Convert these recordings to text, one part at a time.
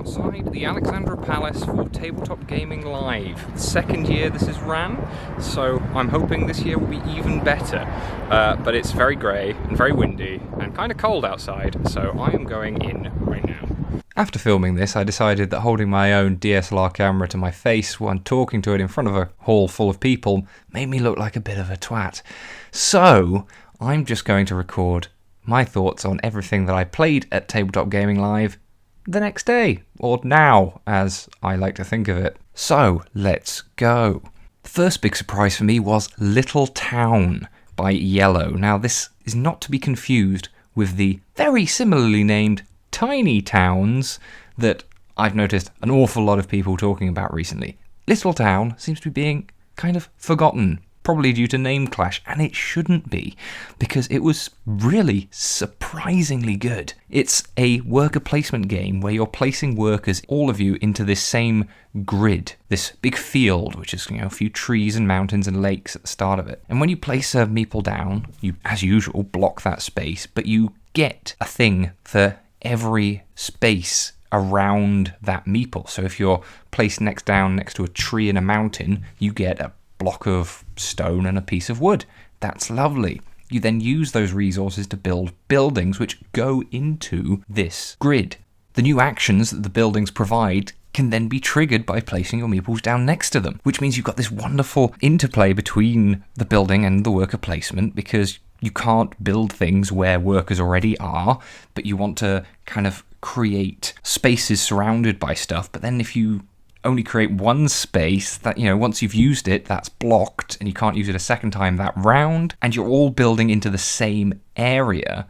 outside the Alexandra Palace for Tabletop Gaming Live. Second year this is ran, so I'm hoping this year will be even better. But it's very grey and very windy and kind of cold outside, so I am going in right now. After filming this, I decided that holding my own DSLR camera to my face while talking to it in front of a hall full of people made me look like a bit of a twat. So I'm just going to record my thoughts on everything that I played at Tabletop Gaming Live the next day, or now, as I like to think of it. So, let's go. The first big surprise for me was Little Town by Yellow. Now, this is not to be confused with the very similarly named Tiny Towns that I've noticed an awful lot of people talking about recently. Little Town seems to be being kind of forgotten, probably due to name clash, and it shouldn't be, because it was really surprisingly good. It's a worker placement game where you're placing workers, all of you, into this same grid, this big field, which is, a few trees and mountains and lakes at the start of it. And when you place a meeple down, you, as usual, block that space, but you get a thing for every space around that meeple. So if you're placed next to a tree in a mountain, you get a block of stone and a piece of wood. That's lovely. You then use those resources to build buildings which go into this grid. The new actions that the buildings provide can then be triggered by placing your meeples down next to them, which means you've got this wonderful interplay between the building and the worker placement, because you can't build things where workers already are, but you want to kind of create spaces surrounded by stuff. But then if you only create one space, that, once you've used it, that's blocked and you can't use it a second time that round, and you're all building into the same area.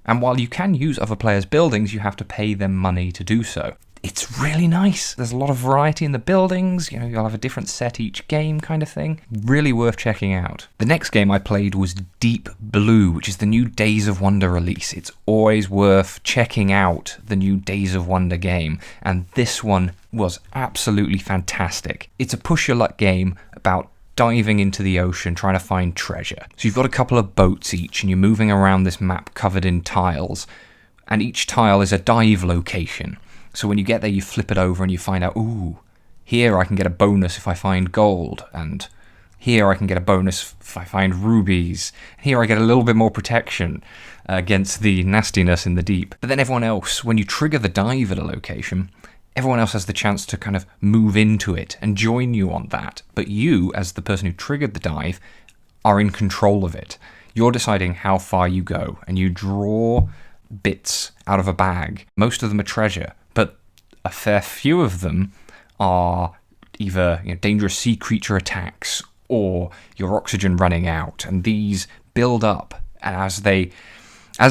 And while you can use other players' buildings, you have to pay them money to do so. It's really nice. There's a lot of variety in the buildings. You'll have a different set each game kind of thing. Really worth checking out. The next game I played was Deep Blue, which is the new Days of Wonder release. It's always worth checking out the new Days of Wonder game, and this one was absolutely fantastic. It's a push your luck game about diving into the ocean, trying to find treasure. So you've got a couple of boats each, and you're moving around this map covered in tiles, and each tile is a dive location. So when you get there, you flip it over and you find out, ooh, here I can get a bonus if I find gold, and here I can get a bonus if I find rubies. Here I get a little bit more protection against the nastiness in the deep. But then everyone else, when you trigger the dive at a location, everyone else has the chance to kind of move into it and join you on that. But you, as the person who triggered the dive, are in control of it. You're deciding how far you go, and you draw bits out of a bag. Most of them are treasure, but a fair few of them are either dangerous sea creature attacks or your oxygen running out, and these build up, and as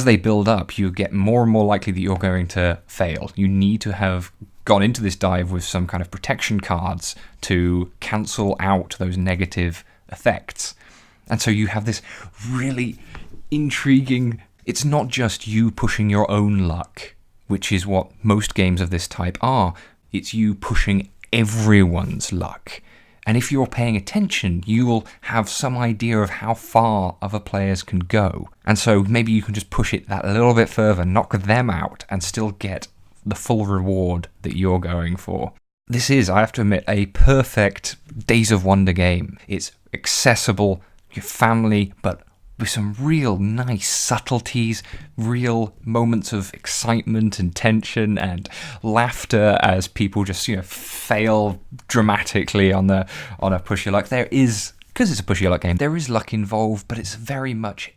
they build up, you get more and more likely that you're going to fail. You need to have gone into this dive with some kind of protection cards to cancel out those negative effects. And so you have this really intriguing, it's not just you pushing your own luck, which is what most games of this type are. It's you pushing everyone's luck. And if you're paying attention, you will have some idea of how far other players can go. And so maybe you can just push it that little bit further, knock them out, and still get the full reward that you're going for. This is, I have to admit, a perfect Days of Wonder game. It's accessible, your family, but with some real nice subtleties, real moments of excitement and tension and laughter as people just fail dramatically on a push your luck. There is, because it's a push your luck game, there is luck involved, but it's very much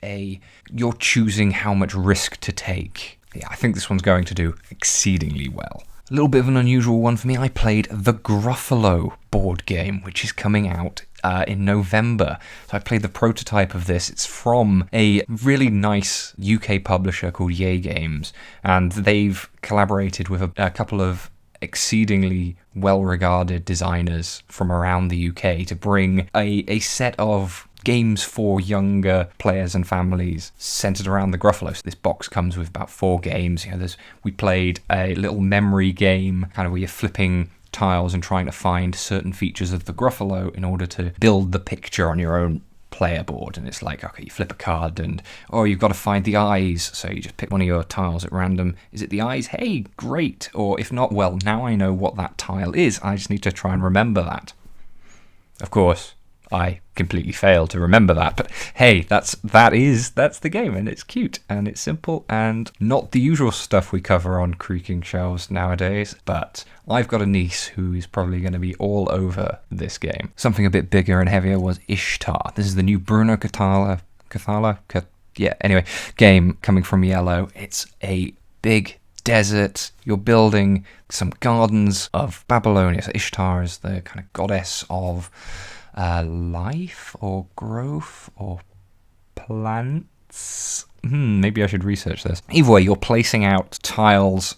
you're choosing how much risk to take. Yeah, I think this one's going to do exceedingly well. A little bit of an unusual one for me, I played the Gruffalo board game, which is coming out in November. So I played the prototype of this. It's from a really nice UK publisher called Yay Games, and they've collaborated with a couple of exceedingly well-regarded designers from around the UK to bring a set of games for younger players and families centered around the Gruffalo. So this box comes with about 4 games. We played a little memory game, kind of where you're flipping tiles and trying to find certain features of the Gruffalo in order to build the picture on your own player board, and it's like, okay, you flip a card and, oh, you've got to find the eyes, so you just pick one of your tiles at random. Is it the eyes? Hey, great. Or if not, well, now I know what that tile is. I just need to try and remember that. Of course, I completely failed to remember that, but hey, that's the game, and it's cute and it's simple and not the usual stuff we cover on creaking shelves nowadays. But I've got a niece who is probably going to be all over this game. Something a bit bigger and heavier was Ishtar. This is the new Bruno Cathala, game coming from Yellow. It's a big desert. You're building some gardens of Babylonia. So Ishtar is the kind of goddess of life or growth or plants. Maybe I should research this. Either way, you're placing out tiles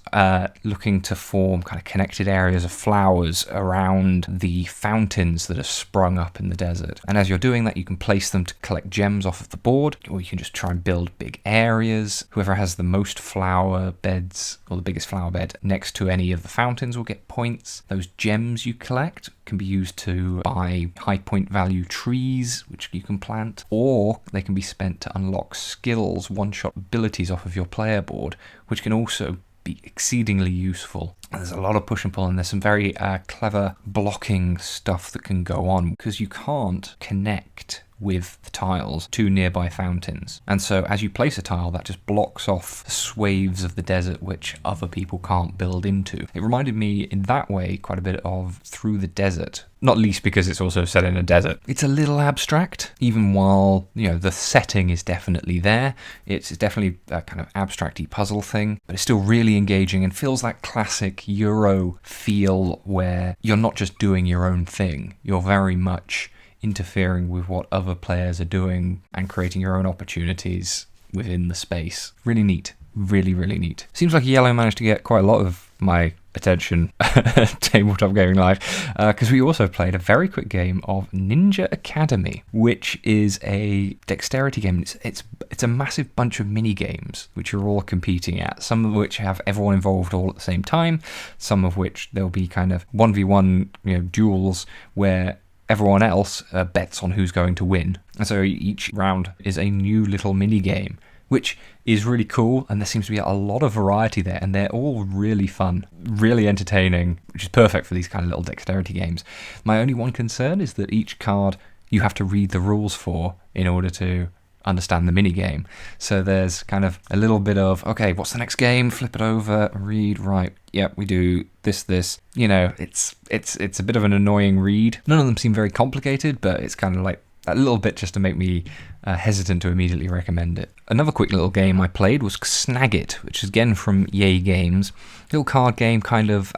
looking to form kind of connected areas of flowers around the fountains that have sprung up in the desert. And as you're doing that, you can place them to collect gems off of the board, or you can just try and build big areas. Whoever has the most flower beds, or the biggest flower bed next to any of the fountains, will get points. Those gems you collect can be used to buy high point value trees, which you can plant, or they can be spent to unlock skills, one-shot abilities off of your player board, which can also be exceedingly useful. There's a lot of push and pull, and there's some very clever blocking stuff that can go on, because you can't connect with the tiles to nearby fountains. And so as you place a tile, that just blocks off the swathes of the desert which other people can't build into. It reminded me in that way quite a bit of Through the Desert, not least because it's also set in a desert. It's a little abstract, even while, the setting is definitely there. It's definitely a kind of abstract-y puzzle thing, but it's still really engaging and feels that classic Euro feel where you're not just doing your own thing, you're very much interfering with what other players are doing and creating your own opportunities within the space. Really neat. Really, really neat. Seems like Yellow managed to get quite a lot of my attention at Tabletop Gaming Live, because we also played a very quick game of Ninja Academy, which is a dexterity game. It's a massive bunch of mini games which you're all competing at, some of which have everyone involved all at the same time, some of which there'll be kind of 1v1 duels where everyone else bets on who's going to win. And so each round is a new little mini game, which is really cool, and there seems to be a lot of variety there, and they're all really fun, really entertaining, which is perfect for these kind of little dexterity games. My only one concern is that each card you have to read the rules for in order to understand the mini game. So there's kind of a little bit of, okay, what's the next game? Flip it over, read, right. Yep, we do this. It's a bit of an annoying read. None of them seem very complicated, but it's kind of like a little bit just to make me hesitant to immediately recommend it. Another quick little game I played was Snaggit, which is again from Yay Games. Little card game, kind of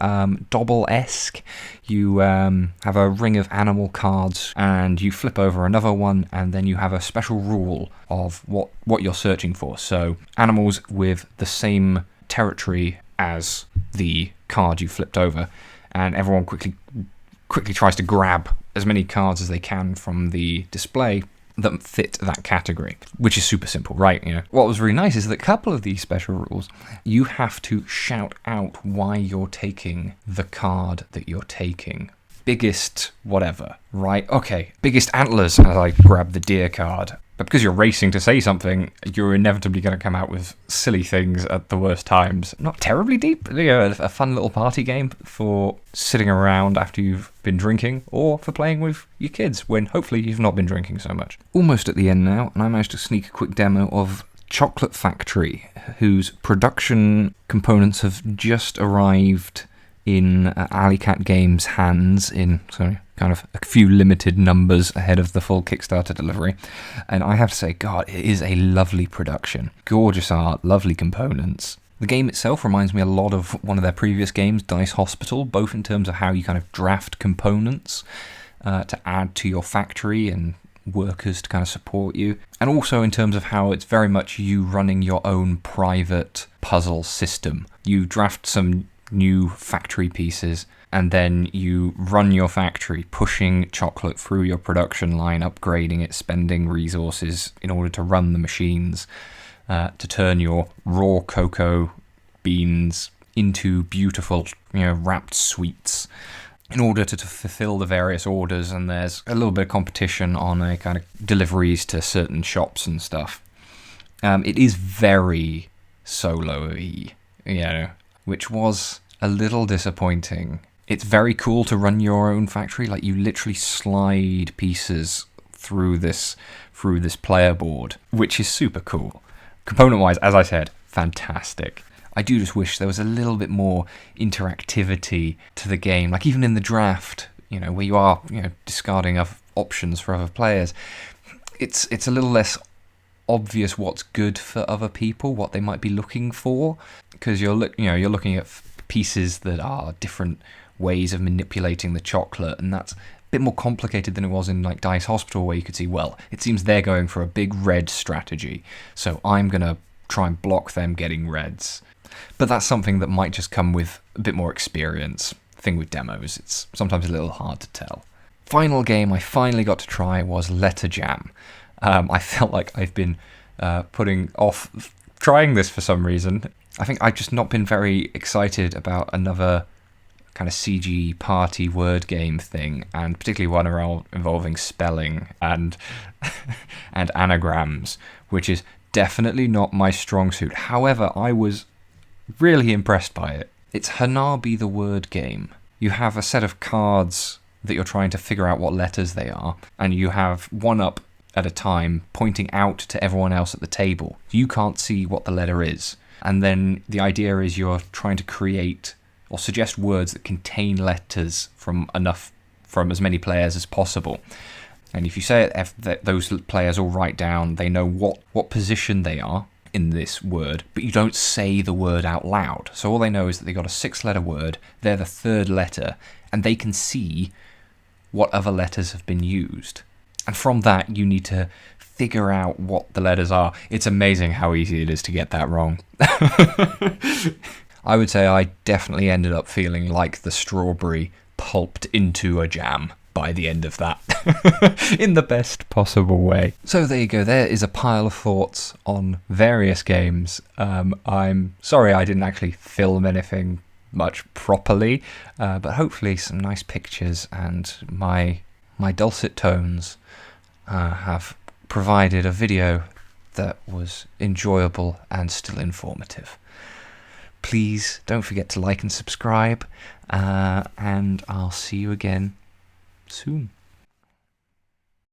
Dobble-esque. You have a ring of animal cards, and you flip over another one, and then you have a special rule of what you're searching for. So animals with the same territory as the card you flipped over, and everyone quickly tries to grab as many cards as they can from the display that fit that category, which is super simple, right? What was really nice is that a couple of these special rules, you have to shout out why you're taking the card that you're taking. Biggest whatever, right? Okay, biggest antlers, as I grab the deer card. But because you're racing to say something, you're inevitably going to come out with silly things at the worst times. Not terribly deep, a fun little party game for sitting around after you've been drinking, or for playing with your kids when hopefully you've not been drinking so much. Almost at the end now, and I managed to sneak a quick demo of Chocolate Factory, whose production components have just arrived in Alley Cat Games' hands in kind of a few limited numbers ahead of the full Kickstarter delivery. And I have to say, God, it is a lovely production. Gorgeous art, lovely components. The game itself reminds me a lot of one of their previous games, Dice Hospital, both in terms of how you kind of draft components to add to your factory and workers to kind of support you, and also in terms of how it's very much you running your own private puzzle system. You draft some new factory pieces, and then you run your factory, pushing chocolate through your production line, upgrading it, spending resources in order to run the machines, to turn your raw cocoa beans into beautiful, wrapped sweets. in order to fulfill the various orders, and there's a little bit of competition on a kind of deliveries to certain shops and stuff. It is very solo-y, which was a little disappointing. It's very cool to run your own factory, like you literally slide pieces through this player board, which is super cool. Component-wise, as I said, fantastic. I do just wish there was a little bit more interactivity to the game, like even in the draft, where you are, discarding of options for other players. It's a little less obvious what's good for other people, what they might be looking for, because you're looking at pieces that are different ways of manipulating the chocolate, and that's a bit more complicated than it was in like Dice Hospital, where you could see, well, it seems they're going for a big red strategy, so I'm gonna try and block them getting reds. But that's something that might just come with a bit more experience. The thing with demos, it's sometimes a little hard to tell. Final game I finally got to try was Letter Jam. I felt like I've been putting off trying this for some reason. I think I've just not been very excited about another kind of CG party word game thing, and particularly one involving spelling and and anagrams, which is definitely not my strong suit. However, I was really impressed by it. It's Hanabi the word game. You have a set of cards that you're trying to figure out what letters they are, and you have one up at a time pointing out to everyone else at the table. You can't see what the letter is. And then the idea is you're trying to create or suggest words that contain letters from as many players as possible. And if you say it, those players all write down, they know what position they are in this word, but you don't say the word out loud. So all they know is that they got a 6-letter word, they're the 3rd letter, and they can see what other letters have been used. And from that, you need to figure out what the letters are. It's amazing how easy it is to get that wrong. I would say I definitely ended up feeling like the strawberry pulped into a jam by the end of that, in the best possible way. So there you go, there is a pile of thoughts on various games. I'm sorry I didn't actually film anything much properly, but hopefully some nice pictures and my dulcet tones have provided a video that was enjoyable and still informative. Please don't forget to like and subscribe, and I'll see you again soon.